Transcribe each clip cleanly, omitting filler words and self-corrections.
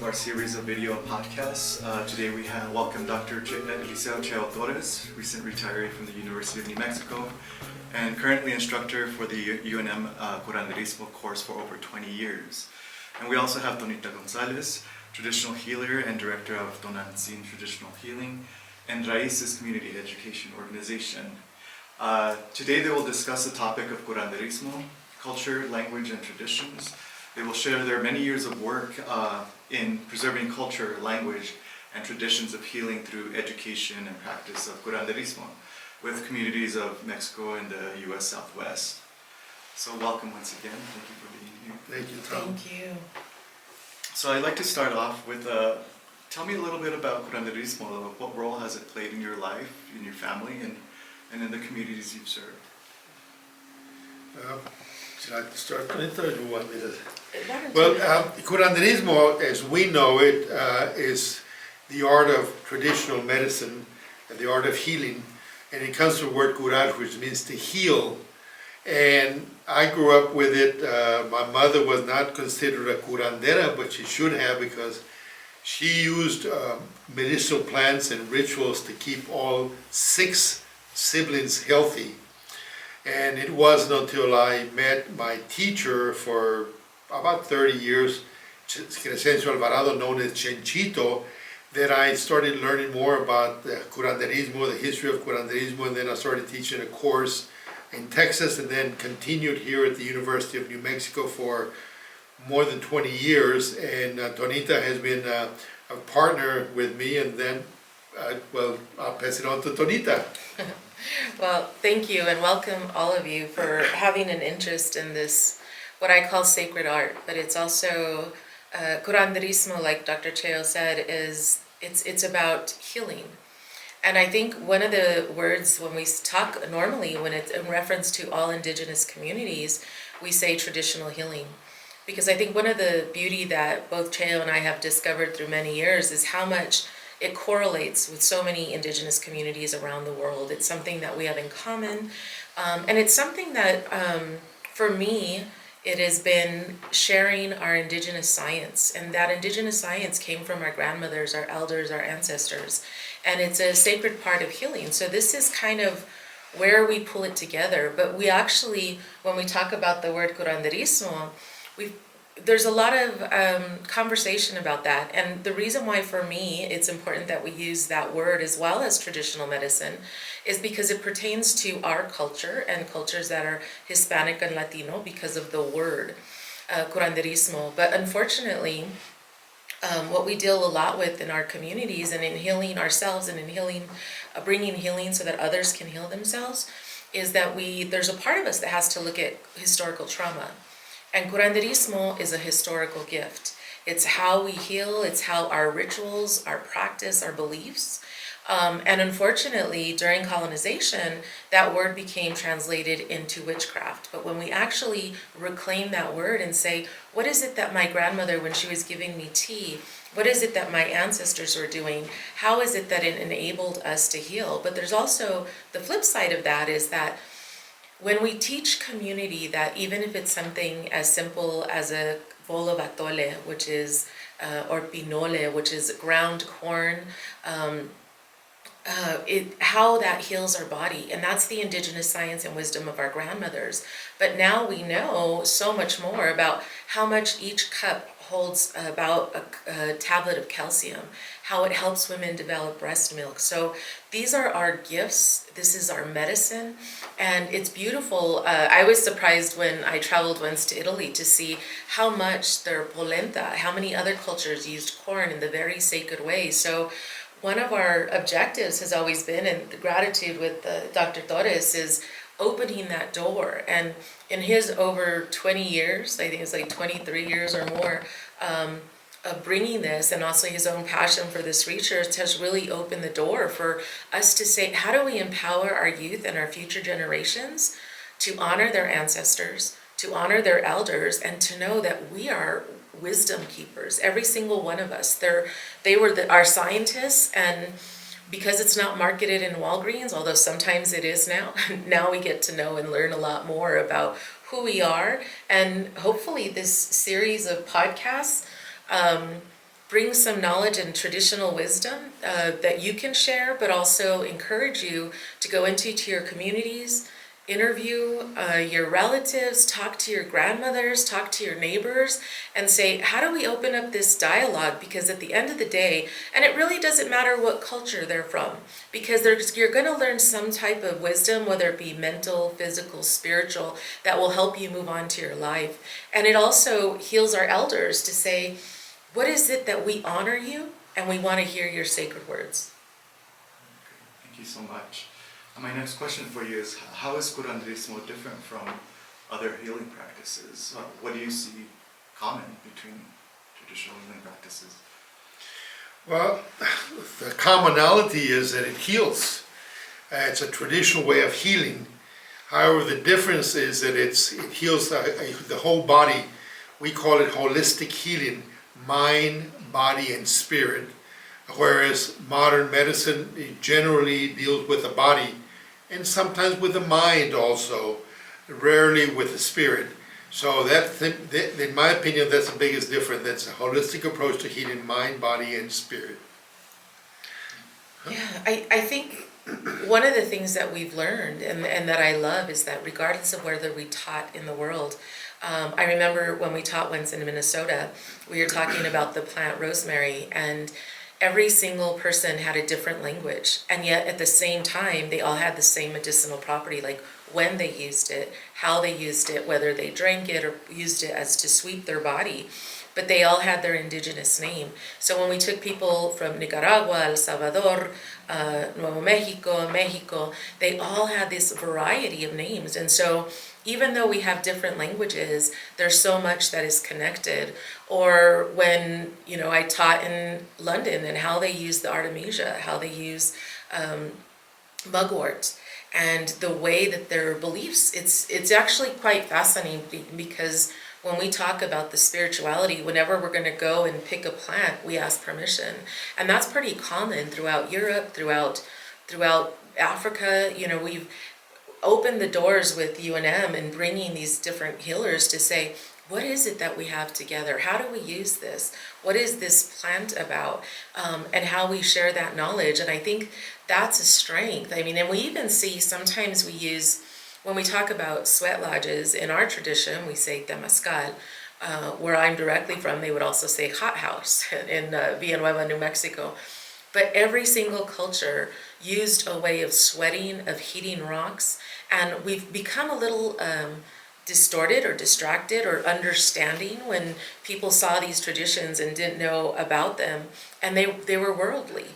our series of video and podcasts. Today we have welcome Dr. Eliseo Torres, recent retiree from the University of New Mexico, and currently instructor for the UNM Curanderismo course for over 20 years. And we also have Tonita Gonzales, traditional healer and director of UNM Traditional Healing and RAISES Community Education Organization. Today they will discuss the topic of Curanderismo, culture, language, and traditions. They will share their many years of work in preserving culture, language, and traditions of healing through education and practice of Curanderismo with communities of Mexico and the U.S. Southwest. So welcome once again. Thank you for being here. Thank you, Tom. Thank you. So I'd like to start off with, tell me a little bit about Curanderismo. What role has it played in your life, in your family, and in the communities you've served? Should I start, Tonita, or do you want me to? Well, Curanderismo, as we know it, is the art of traditional medicine and the art of healing. And it comes from the word curar, which means to heal. And I grew up with it. My mother was not considered a curandera, but she should have, because she used medicinal plants and rituals to keep all 6 siblings healthy. And it wasn't until I met my teacher for about 30 years, Crescencio Alvarado, known as Chenchito, that I started learning more about the Curanderismo, the history of Curanderismo, and then I started teaching a course in Texas, and then continued here at the University of New Mexico for more than 20 years. And Tonita has been a partner with me, and then, I'll pass it on to Tonita. Well, thank you and welcome all of you for having an interest in this, what I call sacred art, but it's also, Curanderismo, like Dr. Cheo said, it's about healing. And I think one of the words when we talk normally, when it's in reference to all indigenous communities, we say traditional healing. Because I think one of the beauty that both Cheo and I have discovered through many years is how much it correlates with so many indigenous communities around the world. It's something that we have in common. And it's something that, for me, it has been sharing our indigenous science. And that indigenous science came from our grandmothers, our elders, our ancestors. And it's a sacred part of healing. So this is kind of where we pull it together. But we actually, when we talk about the word curanderismo, there's a lot of conversation about that. And the reason why for me it's important that we use that word as well as traditional medicine is because it pertains to our culture and cultures that are Hispanic and Latino because of the word curanderismo. But unfortunately, what we deal a lot with in our communities and in healing ourselves and in healing, bringing healing so that others can heal themselves, is that there's a part of us that has to look at historical trauma. And curanderismo is a historical gift. It's how we heal, it's how our rituals, our practice, our beliefs. And unfortunately, during colonization, that word became translated into witchcraft. But when we actually reclaim that word and say, what is it that my grandmother, when she was giving me tea, what is it that my ancestors were doing? How is it that it enabled us to heal? But there's also the flip side of that is that when we teach community that even if it's something as simple as a bowl of atole, which is, or pinole, which is ground corn, how that heals our body. And that's the indigenous science and wisdom of our grandmothers. But now we know so much more about how much each cup holds about a tablet of calcium, how it helps women develop breast milk. So these are our gifts. This is our medicine. And it's beautiful. I was surprised when I traveled once to Italy to see how much their polenta, how many other cultures used corn in the very sacred way. So one of our objectives has always been, and the gratitude with Dr. Torres, is opening that door. And in his over 20 years, I think it's like 23 years or more, of bringing this, and also his own passion for this research, has really opened the door for us to say, how do we empower our youth and our future generations to honor their ancestors, to honor their elders, and to know that we are wisdom keepers, every single one of us. They were our scientists, and because it's not marketed in Walgreens, although sometimes it is now, now we get to know and learn a lot more about who we are. And hopefully this series of podcasts bring some knowledge and traditional wisdom that you can share, but also encourage you to go into your communities, interview your relatives, talk to your grandmothers, talk to your neighbors, and say, how do we open up this dialogue? Because at the end of the day, and it really doesn't matter what culture they're from, because you're going to learn some type of wisdom, whether it be mental, physical, spiritual, that will help you move on to your life. And it also heals our elders to say, what is it that we honor you, and we want to hear your sacred words. Okay, thank you so much. My next question for you is, how is Curanderismo different from other healing practices? What do you see common between traditional healing practices? Well, the commonality is that it heals. It's a traditional way of healing. However, the difference is that it heals the whole body. We call it holistic healing, mind, body, and spirit. Whereas modern medicine generally deals with the body and sometimes with the mind also, rarely with the spirit. So in my opinion, that's the biggest difference. That's a holistic approach to healing mind, body, and spirit. Yeah, I think one of the things that we've learned and that I love is that regardless of whether we taught in the world, I remember when we taught once in Minnesota, we were talking about the plant rosemary, and every single person had a different language, and yet at the same time they all had the same medicinal property, like when they used it, how they used it, whether they drank it or used it as to sweep their body, but they all had their indigenous name. So when we took people from Nicaragua, El Salvador, Nuevo Mexico, Mexico, they all had this variety of names. And so even though we have different languages, there's so much that is connected. Or when, I taught in London and how they use the artemisia, how they use mugwort, and the way that their beliefs, it's actually quite fascinating, because when we talk about the spirituality, whenever we're going to go and pick a plant, we ask permission. And that's pretty common throughout Europe, throughout Africa. We've opened the doors with UNM and bringing these different healers to say, what is it that we have together? How do we use this? What is this plant about? And how we share that knowledge. And I think that's a strength. And we even see sometimes we use, when we talk about sweat lodges, in our tradition, we say temazcal. Where I'm directly from, they would also say hot house in Villanueva, New Mexico. But every single culture used a way of sweating, of heating rocks, and we've become a little distorted or distracted or understanding when people saw these traditions and didn't know about them, and they were worldly.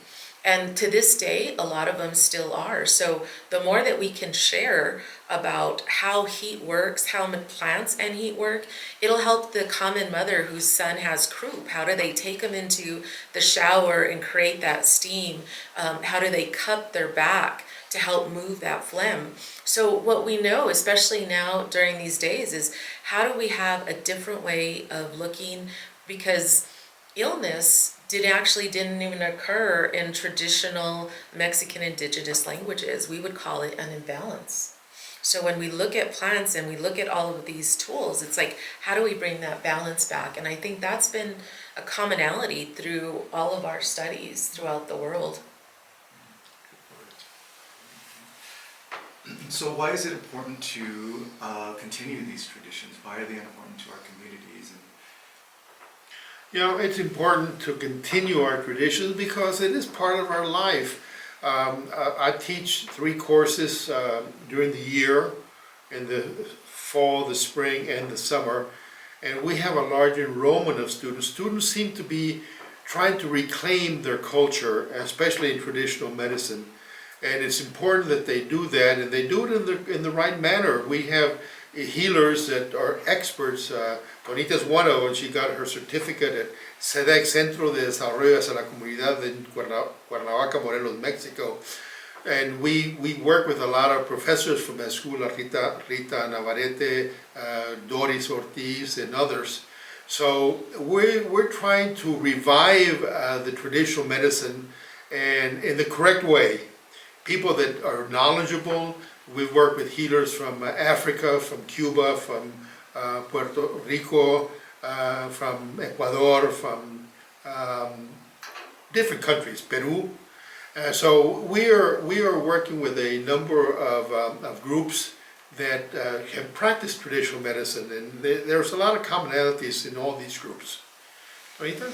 And to this day, a lot of them still are. So the more that we can share about how heat works, how plants and heat work, it'll help the common mother whose son has croup. How do they take them into the shower and create that steam? How do they cup their back to help move that phlegm? So what we know, especially now during these days, is how do we have a different way of looking, because illness didn't even occur in traditional Mexican indigenous languages. We would call it an imbalance. So when we look at plants and we look at all of these tools, it's like, how do we bring that balance back? And I think that's been a commonality through all of our studies throughout the world. So why is it important to continue these traditions? Why are they important to our communities? It's important to continue our traditions because it is part of our life. I teach 3 courses during the year, in the fall, the spring, and the summer, and we have a large enrollment of students. Students seem to be trying to reclaim their culture, especially in traditional medicine, and it's important that they do that, and they do it in the right manner. We have healers that are experts. Tonita's one of them. She got her certificate at CEDEC, Centro de Desarrollo hacia la Comunidad in Cuernavaca, Morelos, Mexico. And we work with a lot of professors from that school, Rita Navarrete, Doris Ortiz, and others. So we're trying to revive the traditional medicine, and in the correct way. People that are knowledgeable. We've worked with healers from Africa, from Cuba, from Puerto Rico, from Ecuador, from different countries, Peru. So we are working with a number of groups that have practiced traditional medicine, and there's a lot of commonalities in all these groups. Anita?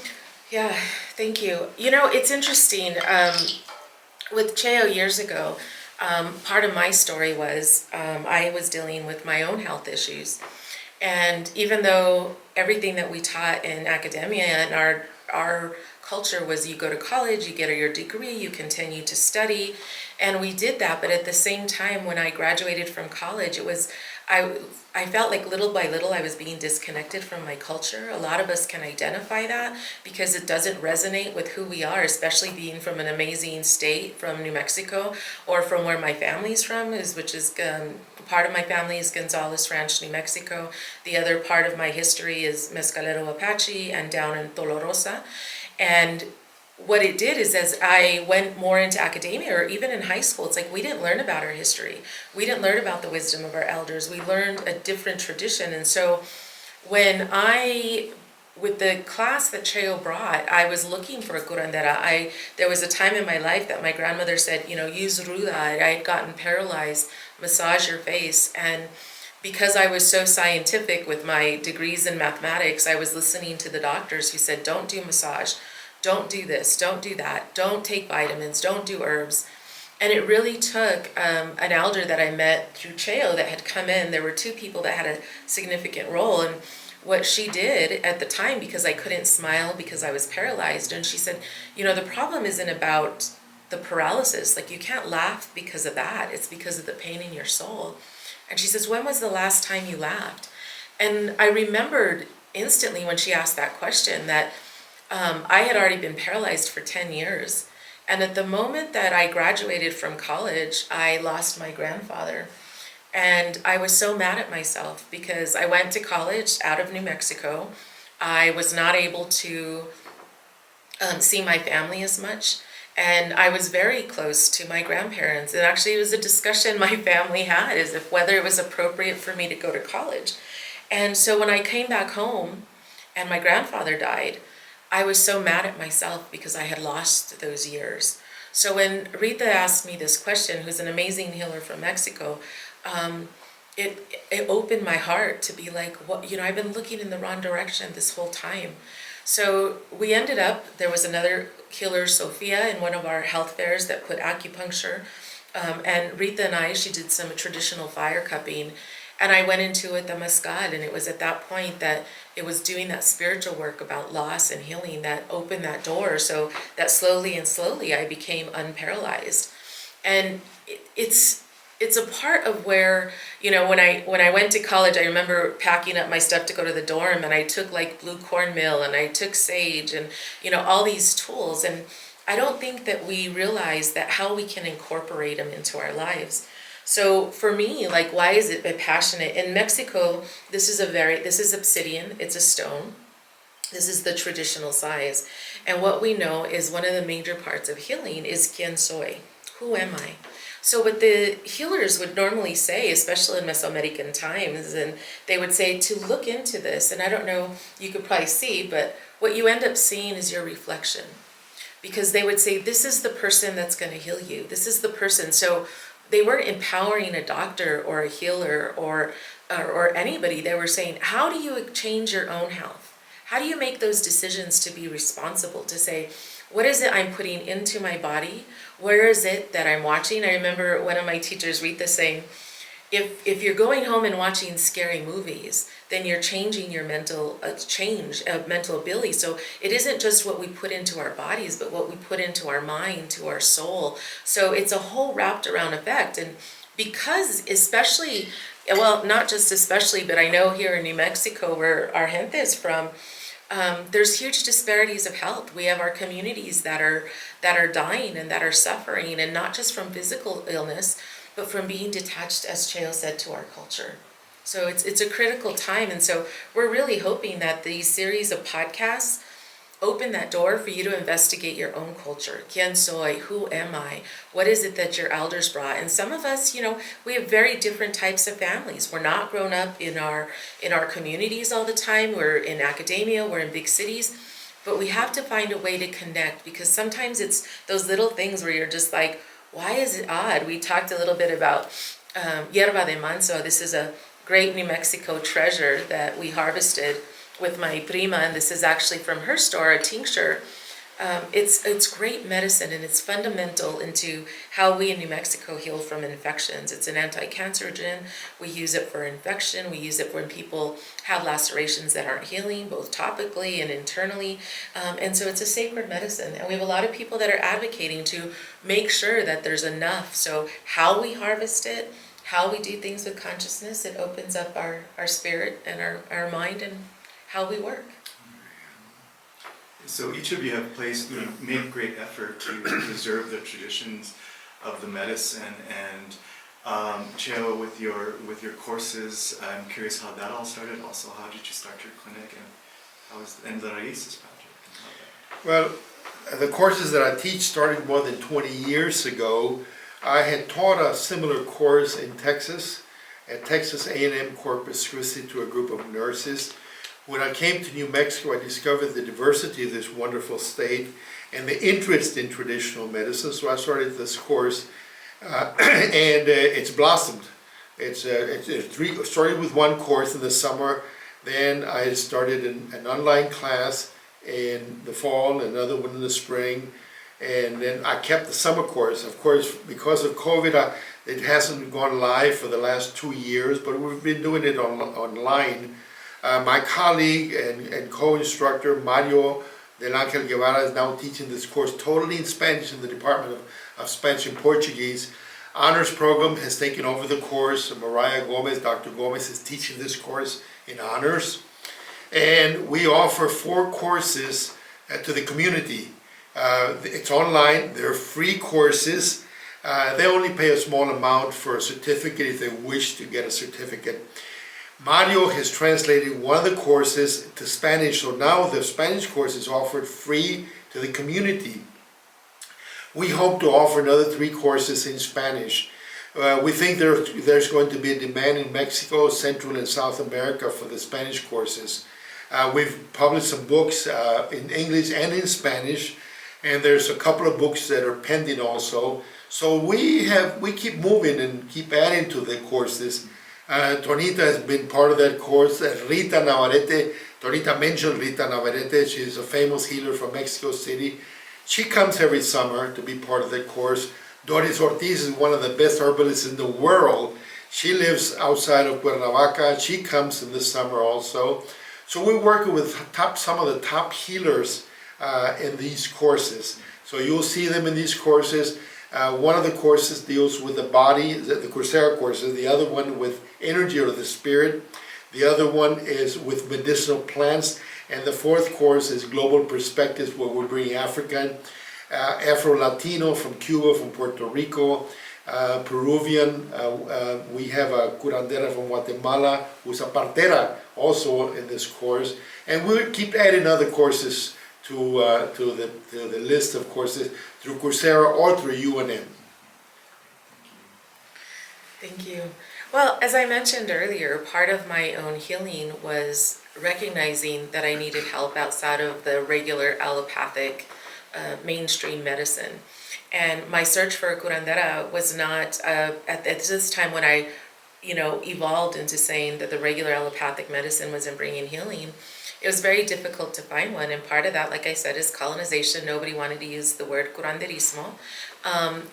Yeah, thank you. You know, it's interesting. With Cheo years ago, part of my story was I was dealing with my own health issues. And even though everything that we taught in academia and our culture was you go to college, you get your degree, you continue to study, and we did that. But at the same time, when I graduated from college, I felt like little by little I was being disconnected from my culture. A lot of us can identify that because it doesn't resonate with who we are, especially being from an amazing state, from New Mexico, or from where my family's from, which is part of my family is Gonzales Ranch, New Mexico. The other part of my history is Mescalero Apache and down in Tolorosa. And what it did is as I went more into academia or even in high school, it's like we didn't learn about our history. We didn't learn about the wisdom of our elders. We learned a different tradition. And so when with the class that Cheo brought, I was looking for a curandera. There was a time in my life that my grandmother said, use ruda. I had gotten paralyzed, massage your face. And because I was so scientific with my degrees in mathematics, I was listening to the doctors who said, don't do massage, don't do this, don't do that, don't take vitamins, don't do herbs. And it really took an elder that I met through Cheo that had come in. There were two people that had a significant role. And what she did at the time, because I couldn't smile because I was paralyzed, and she said, the problem isn't about the paralysis. Like, you can't laugh because of that. It's because of the pain in your soul. And she says, when was the last time you laughed? And I remembered instantly when she asked that question that I had already been paralyzed for 10 years. And at the moment that I graduated from college, I lost my grandfather. And I was so mad at myself because I went to college out of New Mexico. I was not able to see my family as much. And I was very close to my grandparents. And actually it was a discussion my family had as if whether it was appropriate for me to go to college. And so when I came back home and my grandfather died, I was so mad at myself because I had lost those years. So when Rita asked me this question, who's an amazing healer from Mexico, it opened my heart to be like, I've been looking in the wrong direction this whole time. So we ended up, there was another healer, Sophia, in one of our health fairs that put acupuncture. And Rita and she did some traditional fire cupping. And I went into it, the Temazcal, and it was at that point that it was doing that spiritual work about loss and healing that opened that door, so that slowly and slowly I became unparalyzed. And it's a part of where, when I went to college, I remember packing up my stuff to go to the dorm, and I took like blue cornmeal, and I took sage, and all these tools. And I don't think that we realize that how we can incorporate them into our lives. So for me, like, why is it passionate? In Mexico, this is obsidian, it's a stone. This is the traditional size. And what we know is one of the major parts of healing is quién soy, who am I? So what the healers would normally say, especially in Mesoamerican times, and they would say to look into this, and I don't know, you could probably see, but what you end up seeing is your reflection. Because they would say, this is the person that's going to heal you. This is the person. So they weren't empowering a doctor or a healer or anybody. They were saying, how do you change your own health? How do you make those decisions to be responsible, to say, what is it I'm putting into my body? Where is it that I'm watching? I remember one of my teachers, Rita, saying, if you're going home and watching scary movies, then you're changing your mental ability. So it isn't just what we put into our bodies, but what we put into our mind, to our soul. So it's a whole wrapped around effect. And because especially, well, not just especially, but I know here in New Mexico, where our gente is from, there's huge disparities of health. We have our communities that are dying and that are suffering, and not just from physical illness, but from being detached, as Cheo said, to our culture. So it's a critical time, and so we're really hoping that these series of podcasts open that door for you to investigate your own culture. ¿Quién soy? Who am I? What is it that your elders brought? And some of us, we have very different types of families. We're not grown up in our communities all the time. We're in academia, we're in big cities. but we have to find a way to connect, because sometimes it's those little things where you're just like, why is it odd? We talked a little bit about yerba de manso. This is a great New Mexico treasure that we harvested with my prima, and this is actually from her store, a tincture. It's great medicine, and it's fundamental into how we in New Mexico heal from infections. It's an anti-cancerogen. We use it for infection. We use it when people have lacerations that aren't healing, both topically and internally. And so it's a sacred medicine. And we have a lot of people that are advocating to make sure that there's enough. So how we harvest it, how we do things with consciousness, it opens up our spirit and our mind and how we work. So each of you have made great effort to preserve the traditions of the medicine, and Cheo, with your courses, I'm curious how that all started. Also, how did you start your clinic, and how was the RAISES project? Well, the courses that I teach started more than 20 years ago. I had taught a similar course in Texas, at Texas A&M Corpus Christi, to a group of nurses. When I came to New Mexico, I discovered the diversity of this wonderful state and the interest in traditional medicine. So I started this course, and it's blossomed. It started with one course in the summer. Then I started an online class in the fall, another one in the spring, and then I kept the summer course. Of course, because of COVID, it hasn't gone live for the last 2 years, but we've been doing it online. My colleague and co-instructor, Mario Del Ángel Guevara, is now teaching this course totally in Spanish in the Department of Spanish and Portuguese. Honors program has taken over the course. Mariah Gomez, Dr. Gomez, is teaching this course in honors. And we offer 4 courses to the community. It's online, they're free courses. They only pay a small amount for a certificate if they wish to get a certificate. Mario has translated one of the courses to Spanish, so now the Spanish course is offered free to the community. We hope to offer another 3 courses in Spanish. We think there's going to be a demand in Mexico, Central and South America for the Spanish courses. We've published some books in English and in Spanish, and there's a couple of books that are pending also. So we keep moving and keep adding to the courses. Tonita has been part of that course. Rita Navarrete, Tonita mentioned Rita Navarrete, she's a famous healer from Mexico City. She comes every summer to be part of that course. Doris Ortiz is one of the best herbalists in the world. She lives outside of Cuernavaca. She comes in the summer also. So we're working with some of the top healers in these courses. So you'll see them in these courses. One of the courses deals with the body, the Coursera courses, the other one with energy or the spirit, the other one is with medicinal plants, and the 4th course is global perspectives, where we bring African, Afro-Latino from Cuba, from Puerto Rico, Peruvian, we have a curandera from Guatemala who's a partera also in this course, and we'll keep adding other courses to the list of courses through Coursera or through UNM. Thank you. Well, as I mentioned earlier, part of my own healing was recognizing that I needed help outside of the regular allopathic mainstream medicine. And my search for a curandera was not at this time when I, evolved into saying that the regular allopathic medicine wasn't bringing healing. It was very difficult to find one, and part of that, like I said, is colonization. Nobody wanted to use the word curanderismo,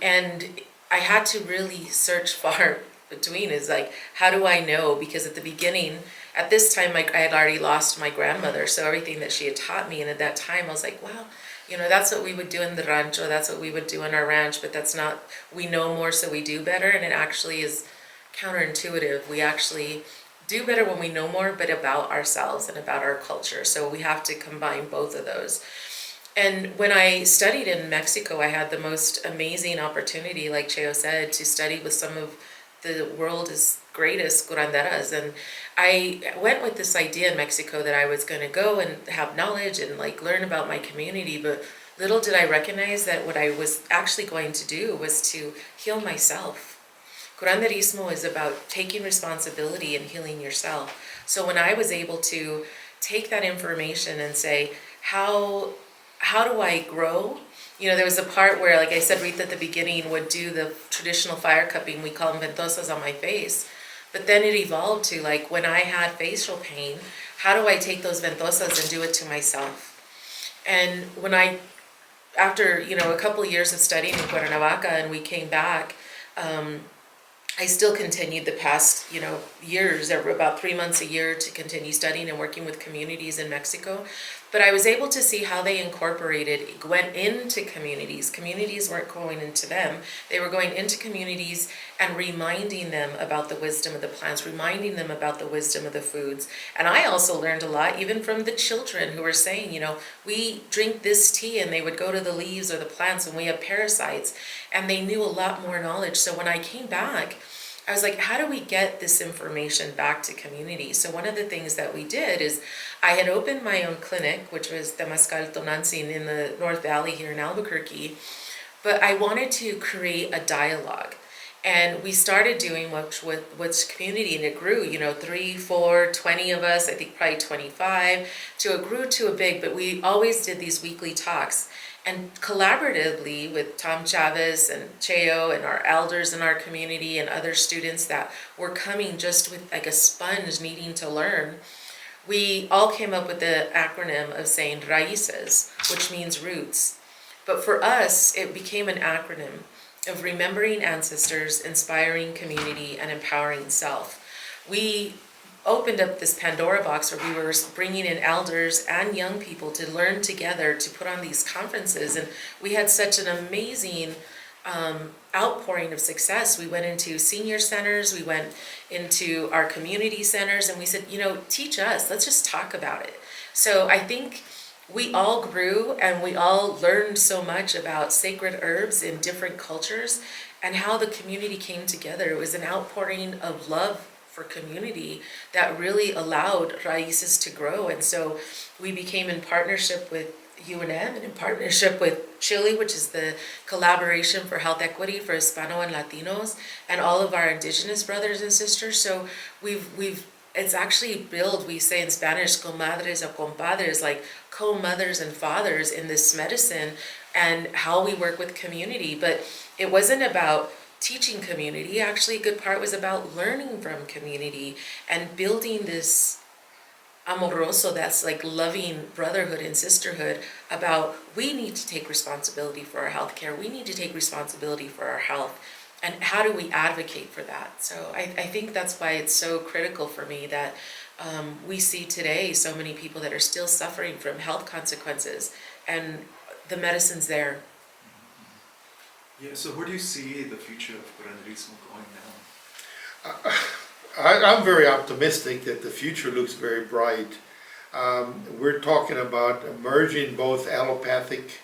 and I had to really search far between. Is like, how do I know? Because at the beginning, at this time, I had already lost my grandmother, so everything that she had taught me, and at that time, I was like, wow, that's what we would do in the rancho, that's what we would do in our ranch, but that's not, we know more, so we do better, and it actually is counterintuitive. We actually do better when we know more, but about ourselves and about our culture. So we have to combine both of those. And when I studied in Mexico, I had the most amazing opportunity, like Cheo said, to study with some of the world's greatest curanderas. And I went with this idea in Mexico that I was going to go and have knowledge and learn about my community, but little did I recognize that what I was actually going to do was to heal myself. Curanderismo is about taking responsibility and healing yourself. So when I was able to take that information and say, how do I grow? You know, there was a part where, like I said, Rita at the beginning would do the traditional fire cupping, we call them ventosas on my face. But then it evolved to, like, when I had facial pain, how do I take those ventosas and do it to myself? And after, you know, a couple of years of studying in Cuernavaca and we came back, I still continued the past, you know, years, or about 3 months a year, to continue studying and working with communities in Mexico. But I was able to see how they went into communities. Communities weren't going into them. They were going into communities and reminding them about the wisdom of the plants, reminding them about the wisdom of the foods. And I also learned a lot, even from the children who were saying, you know, we drink this tea, and they would go to the leaves or the plants and we have parasites, and they knew a lot more knowledge. So when I came back, I was like, how do we get this information back to community? So one of the things that we did is I had opened my own clinic, which was Temazcal Tonantzin in the North Valley here in Albuquerque, but I wanted to create a dialogue. And we started doing what's community, and it grew, you know, 3, 4, 20 of us, I think probably 25, to it grew to a big, but we always did these weekly talks. And collaboratively with Tom Chavez and Cheo and our elders in our community and other students that were coming just with like a sponge needing to learn, we all came up with the acronym of saying RAISES, which means roots. But for us, it became an acronym of remembering ancestors, inspiring community, and empowering self. We opened up this Pandora box where we were bringing in elders and young people to learn together, to put on these conferences, and we had such an amazing outpouring of success. We went into senior centers, we went into our community centers, and we said, you know, teach us, let's just talk about it. So I think we all grew and we all learned so much about sacred herbs in different cultures and how the community came together. It was an outpouring of love for community that really allowed Raices to grow. And so we became in partnership with UNM and in partnership with Chile, which is the collaboration for health equity for Hispano and Latinos, and all of our indigenous brothers and sisters. So it's actually billed, we say in Spanish, comadres or compadres, like co-mothers and fathers in this medicine and how we work with community. But it wasn't about teaching community. Actually, a good part was about learning from community and building this amoroso, that's like loving brotherhood and sisterhood, about we need to take responsibility for our healthcare. We need to take responsibility for our health. And how do we advocate for that? So I think that's why it's so critical for me that we see today so many people that are still suffering from health consequences, and the medicine's there. Yeah, so where do you see the future of Curanderismo going now? I'm very optimistic that the future looks very bright. We're talking about merging both allopathic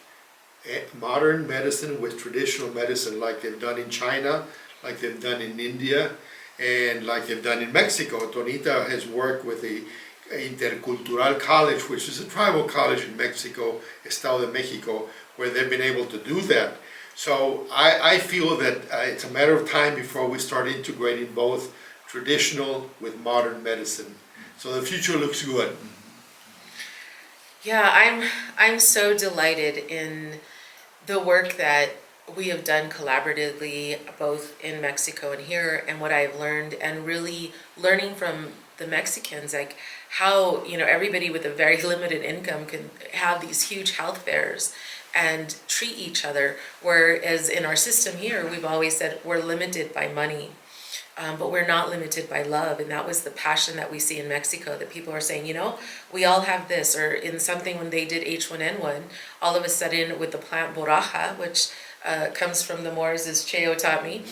modern medicine with traditional medicine, like they've done in China, like they've done in India, and like they've done in Mexico. Tonita has worked with the Intercultural College, which is a tribal college in Mexico, Estado de Mexico, where they've been able to do that. So I feel that it's a matter of time before we start integrating both traditional with modern medicine. So the future looks good. Yeah, I'm so delighted in the work that we have done collaboratively, both in Mexico and here, and what I've learned, and really learning from the Mexicans, like how, you know, everybody with a very limited income can have these huge health fairs and treat each other, whereas in our system here, we've always said we're limited by money. But we're not limited by love, and that was the passion that we see in Mexico, that people are saying, you know, we all have this, or in something when they did H1N1, all of a sudden with the plant borraja, which comes from the Moors, as Cheo taught me,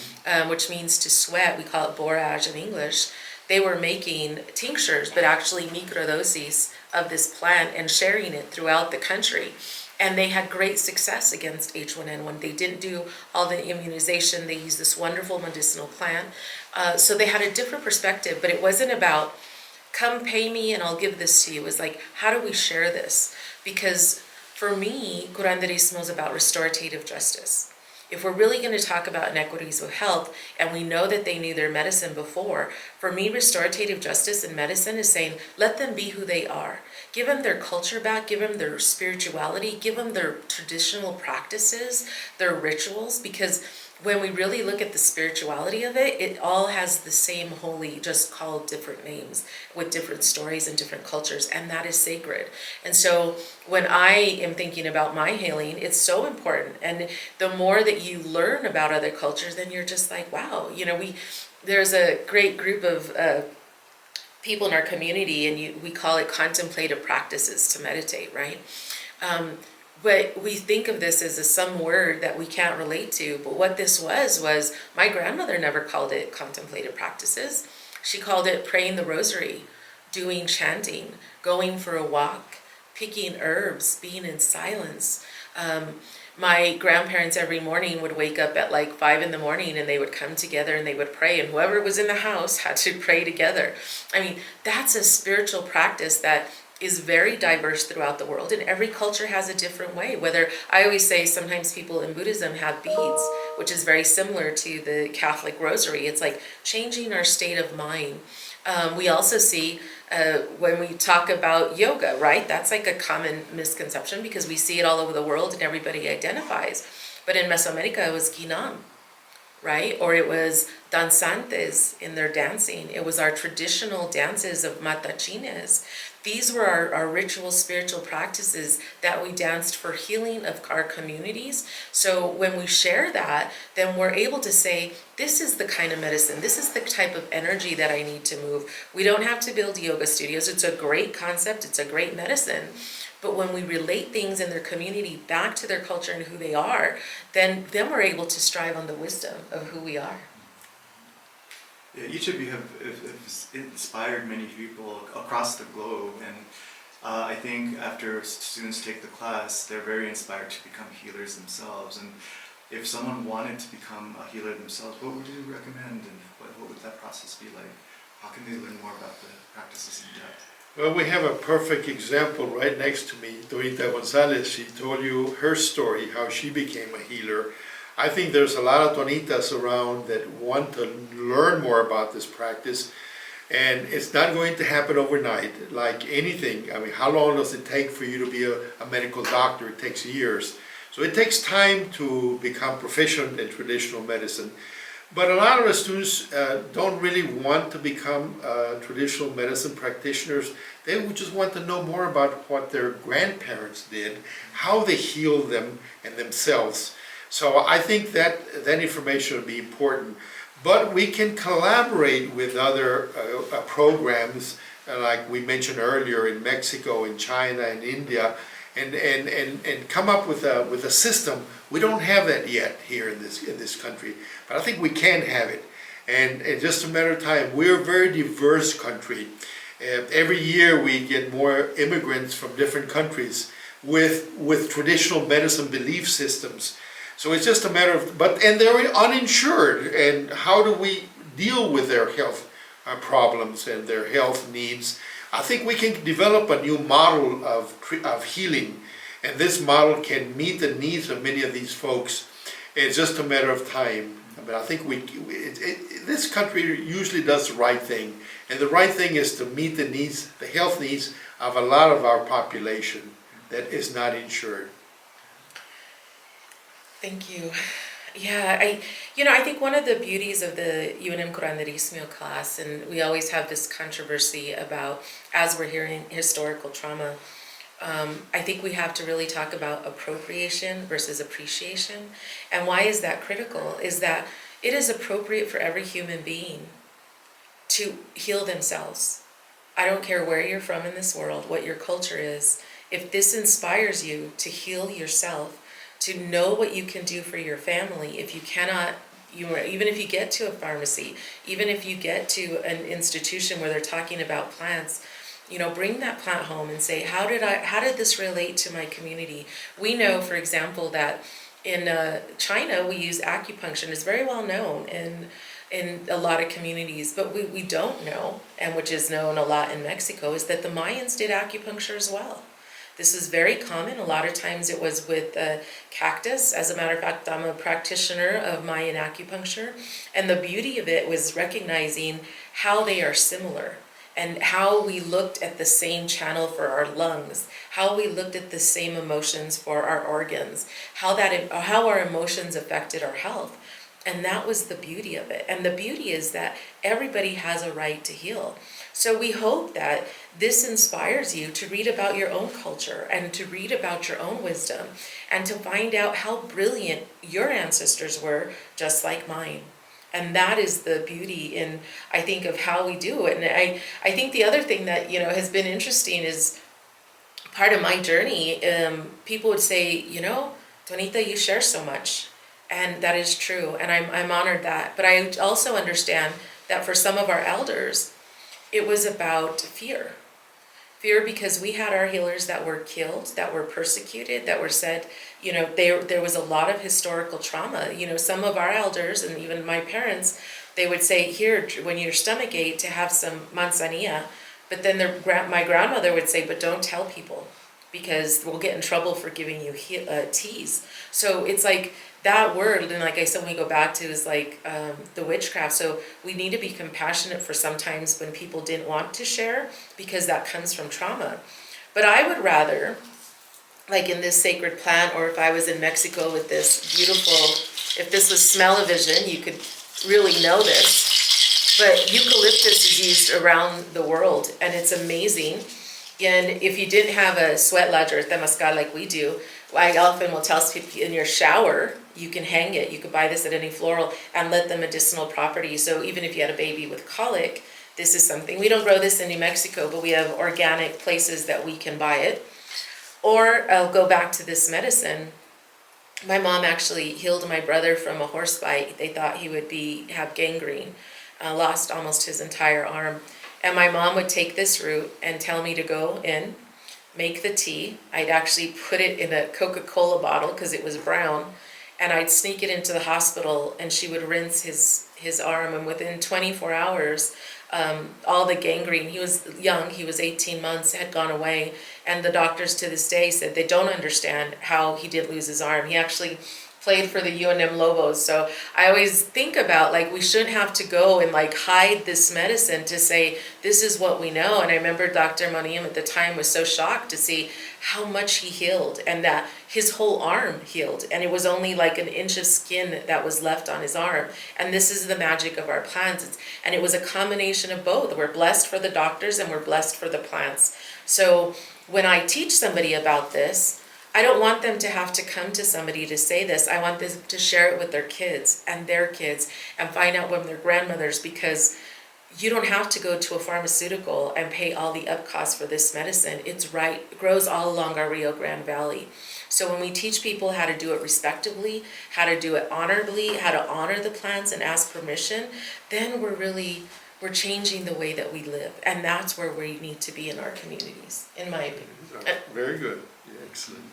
which means to sweat, we call it borage in English, they were making tinctures, but actually microdoses of this plant and sharing it throughout the country. And they had great success against H1N1. They didn't do all the immunization. They used this wonderful medicinal plant. So they had a different perspective, but it wasn't about, come pay me and I'll give this to you. It was like, how do we share this? Because for me, Curanderismo is about restorative justice. If we're really going to talk about inequities with health, and we know that they knew their medicine before, for me, restorative justice in medicine is saying, let them be who they are. give them their culture back, give them their spirituality, give them their traditional practices, their rituals, because when we really look at the spirituality of it, it all has the same holy, just called different names with different stories and different cultures, and that is sacred. And so when I am thinking about my healing, it's so important. And the more that you learn about other cultures, then you're just like, wow, there's a great group of people in our community, and we call it contemplative practices to meditate, right? But we think of this as some word that we can't relate to. But what this was my grandmother never called it contemplative practices. She called it praying the rosary, doing chanting, going for a walk, picking herbs, being in silence. My grandparents every morning would wake up at like 5 in the morning, and they would come together and they would pray, and whoever was in the house had to pray together. I mean, that's a spiritual practice that is very diverse throughout the world, and every culture has a different way. Whether, I always say, sometimes people in Buddhism have beads, which is very similar to the Catholic rosary. It's like changing our state of mind. We also see when we talk about yoga, right? That's like a common misconception because we see it all over the world and everybody identifies. But in Mesoamerica, it was Ginam, right? Or it was danzantes in their dancing. It was our traditional dances of matachines. These were our ritual spiritual practices that we danced for healing of our communities. So when we share that, then we're able to say, this is the kind of medicine, this is the type of energy that I need to move. We don't have to build yoga studios. It's a great concept, it's a great medicine. But when we relate things in their community back to their culture and who they are, then we're able to strive on the wisdom of who we are. Yeah, each of you have inspired many people across the globe, and I think after students take the class, they're very inspired to become healers themselves. And if someone wanted to become a healer themselves, what would you recommend, and what would that process be like? How can they learn more about the practices in depth? Well, we have a perfect example right next to me, Tonita Gonzales. She told you her story, how she became a healer. I think there's a lot of Tonitas around that want to learn more about this practice, and it's not going to happen overnight. Like anything, I mean, how long does it take for you to be a medical doctor? It takes years. So it takes time to become proficient in traditional medicine. But a lot of the students don't really want to become traditional medicine practitioners. They would just want to know more about what their grandparents did, how they healed them and themselves. So I think that information would be important. But we can collaborate with other programs, like we mentioned earlier, in Mexico, in China, in India, and come up with a system. We don't have that yet here in this country, but I think we can have it. And it's just a matter of time. We're a very diverse country. Every year we get more immigrants from different countries with traditional medicine belief systems. So it's just a matter of, and they're uninsured, and how do we deal with their health problems and their health needs? I think we can develop a new model of healing, and this model can meet the needs of many of these folks. It's just a matter of time. But I think this country usually does the right thing, and the right thing is to meet the needs, the health needs of a lot of our population that is not insured. Thank you. Yeah, I think one of the beauties of the UNM Curanderismo class, and we always have this controversy about, as we're hearing historical trauma, I think we have to really talk about appropriation versus appreciation. And why is that critical? Is that it is appropriate for every human being to heal themselves. I don't care where you're from in this world, what your culture is. If this inspires you to heal yourself, to know what you can do for your family, if you cannot, even if you get to a pharmacy, even if you get to an institution where they're talking about plants, bring that plant home and say, how did this relate to my community? We know, for example, that in China we use acupuncture. It's very well known in a lot of communities, but we don't know, and which is known a lot in Mexico, is that the Mayans did acupuncture as well. This is very common. A lot of times it was with cactus. As a matter of fact, I'm a practitioner of Mayan acupuncture, and the beauty of it was recognizing how they are similar. and how we looked at the same channel for our lungs, how we looked at the same emotions for our organs, how our emotions affected our health. And that was the beauty of it. And the beauty is that everybody has a right to heal. So we hope that this inspires you to read about your own culture and to read about your own wisdom and to find out how brilliant your ancestors were, just like mine. And that is the beauty in, I think, of how we do it. And I think the other thing that, has been interesting is part of my journey. People would say, Tonita, you share so much. And that is true, and I'm honored that. But I also understand that for some of our elders, it was about fear. Fear because we had our healers that were killed, that were persecuted, that were said, there was a lot of historical trauma. Some of our elders, and even my parents, they would say, here, when your stomach ache, to have some manzanilla. But then my grandmother would say, but don't tell people, because we'll get in trouble for giving you teas. So it's like, that word, and like I said, when we go back to, is like the witchcraft. So we need to be compassionate for sometimes when people didn't want to share, because that comes from trauma. But I would rather, like in this sacred plant, or if I was in Mexico with this beautiful, if this was smell-o-vision, you could really know this. But eucalyptus is used around the world, and it's amazing. And if you didn't have a sweat lodge or a temazcal like we do, I often will tell people, in your shower, you can hang it. You could buy this at any floral and let the medicinal properties. So even if you had a baby with colic, this is something. We don't grow this in New Mexico, but we have organic places that we can buy it. Or I'll go back to this medicine. My mom actually healed my brother from a horse bite. They thought he would have gangrene, lost almost his entire arm. And my mom would take this root and tell me to go in, make the tea. I'd actually put it in a Coca-Cola bottle because it was brown, and I'd sneak it into the hospital, and she would rinse his arm, and within 24 hours, all the gangrene, he was young, he was 18 months, had gone away, and the doctors to this day said they don't understand how he did lose his arm. He actually played for the UNM Lobos. So I always think about, like, we shouldn't have to go and like hide this medicine to say this is what we know. And I remember Dr. Moniam at the time was so shocked to see how much he healed, and that his whole arm healed, and it was only like an inch of skin that was left on his arm. And this is the magic of our plants. And it was a combination of both. We're blessed for the doctors and we're blessed for the plants. So when I teach somebody about this, I don't want them to have to come to somebody to say this. I want them to share it with their kids and find out from their grandmothers, because you don't have to go to a pharmaceutical and pay all the up costs for this medicine. It's right, it grows all along our Rio Grande Valley. So when we teach people how to do it respectively, how to do it honorably, how to honor the plants and ask permission, then we're changing the way that we live. And that's where we need to be in our communities, in my opinion. Very good. Yeah, excellent.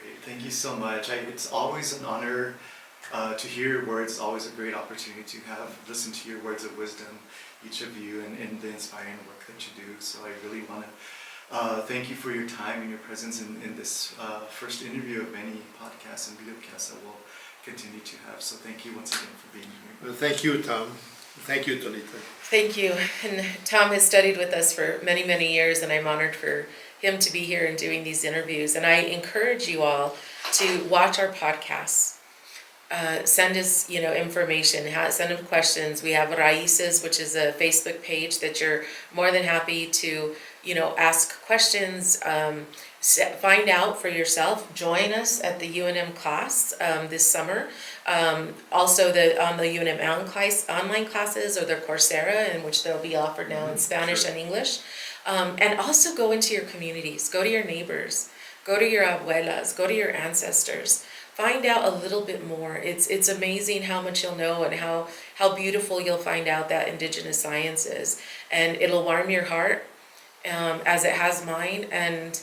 Great, thank you so much. It's always an honor to hear your words. It's always a great opportunity to listen to your words of wisdom, each of you, and the inspiring work that you do. So I really want to thank you for your time and your presence in this first interview of many podcasts and videocasts that we'll continue to have. So thank you once again for being here. Well, thank you, Tom. Thank you, Tonita. Thank you. And Tom has studied with us for many, many years, and I'm honored for him to be here and doing these interviews. And I encourage you all to watch our podcasts. Send us, information, send them questions. We have RAISES, which is a Facebook page that you're more than happy to, ask questions, find out for yourself. Join us at the UNM class this summer. Also on the UNM online classes, or their Coursera, in which they'll be offered now in Spanish and English. And also go into your communities, go to your neighbors, go to your abuelas, go to your ancestors. Find out a little bit more. It's amazing how much you'll know, and how beautiful you'll find out that indigenous science is. And it'll warm your heart, as it has mine, and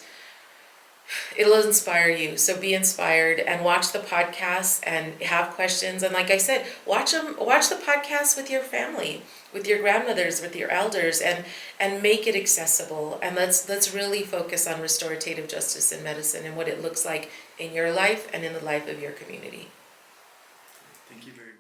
it'll inspire you. So be inspired and watch the podcasts and have questions. And like I said, watch the podcasts with your family, with your grandmothers, with your elders, and make it accessible. And let's really focus on restorative justice in medicine and what it looks like in your life and in the life of your community. Thank you very much.